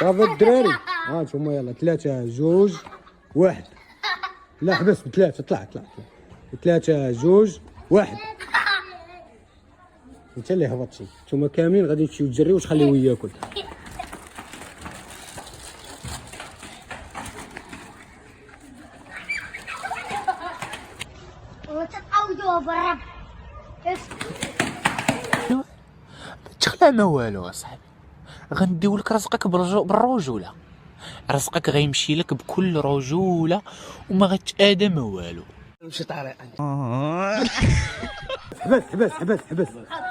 صافي الدراري. ها نتوما يلا 3 2 1. لا حبس بثلاثة. طلع 3 2 1. انت اللي هبطتي. نتوما كاملين غادي تمشيو تجريو وتخليوه ياكل. وتتعودوا بالرب. تخلع ما والو اصاحبي، غنديو لك رزقك بالرجوله. رزقك غيمشي لك بكل رجوله وما غتآدى ما والو. نمشي طريقه.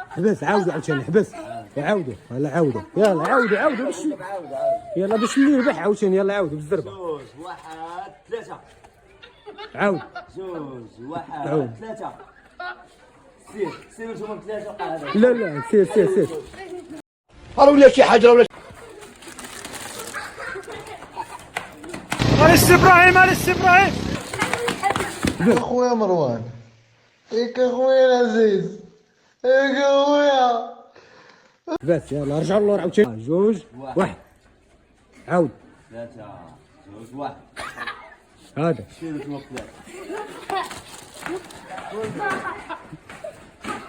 حبس عاودوا عاوتاني. حبس عاودوا. يلا عاودوا. يلا عاودوا باش يلا باش اللي يربح عاوتاني. يلا عاودوا بالزربه. 2 1 3. عاود 2 1 3. سير نتوما 3. لا سير. راه ولا شي حاجه ولا ابراهيم. اخويا مروان ياك اخويا العزيز ياك اخويا. بس يلا رجعوا للور عاوتاني. 2 1. عاود 3 2 1. هذا. سير نتوما 3.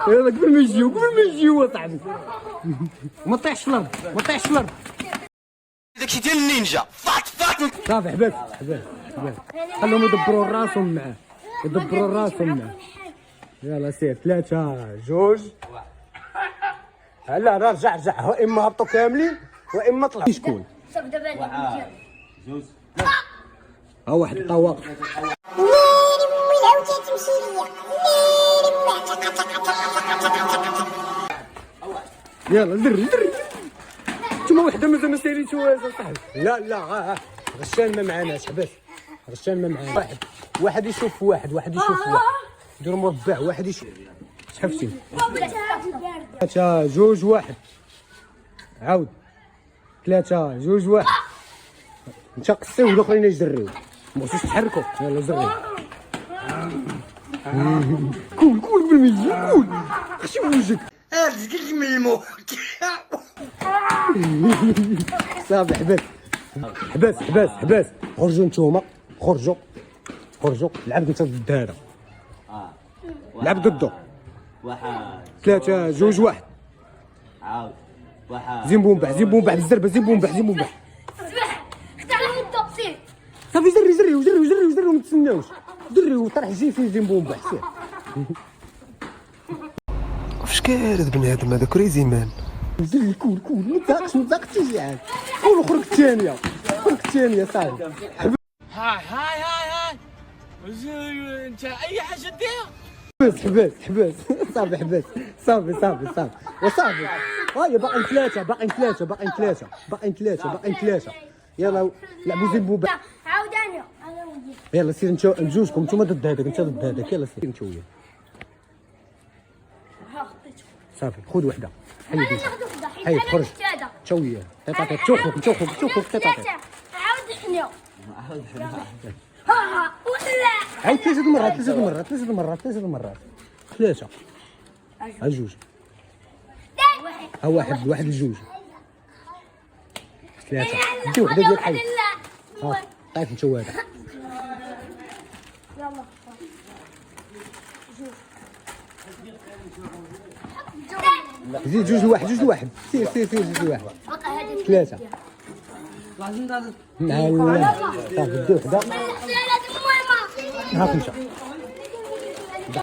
يلا قبل ما يجيو صاحبي. ما طيحش في الارض. داكشي ديال النينجا. فات صافي حبس. خليهم يدبروا راسهم معاه. يلا سير 3 2 1. لا رجع. اما هبطوا كاملين واما طلعوا. شكون؟ صافي دابا 1 2 ها واحد الطواق. ناري مي العوجه تمشي ليا. يلا دري. نتوما وحده مازال ما ساليتوهاش صاحبي. لا غشان ما معناش. حبس غشان ما معناش. واحد يشوف واحد. ديروا مربع. واحد يشوف. شحفتي 3 2 1. عاود 3 2 1. انت قصيو والاخرين يجريو. ما خصوش تحركوا. يلا جريو. كول قبل ما يجي. كول خشي وجهك. رزقك من الموت. صافي حبس. خرجوا نتوما. خرجوا. لعب انت ضد هذا. لعب ضده. 1 3 2 1. عاود 1. زين بومبح بالزربه. زين بومبح. حتى على التقصير. صافي جريو ما تسناوش. دريو طرح جي فيه زين بومبح. سير. واش كارد بنادم هذا كريزي مان. جري كول ما تزاقش جيعان. كول خرج الثانيه صافي. هاي انت اي حاجه دير. حبس صافي وصافي. هاي باقي 3. يلا لعبوا زين بومبح. عاوداني انا ودي. يلا سير نجوجكم. نتوما ضد هذاك. انت ضد هذاك. يلا سير انت وياه. صافي خذ وحده. حيد خرج. تشويه طيطاطي. تشوخك طيطاطي. عاود حنيو. ها ولا عاود 3 مرات. 3 ها جوج. ها واحد الجوج. 3 دي وحده ديال الحي. طيب انت هذا. يلا زيد جوج لواحد. سير جوج لواحد. 3 لا صافي دي وحده. هاك مشى.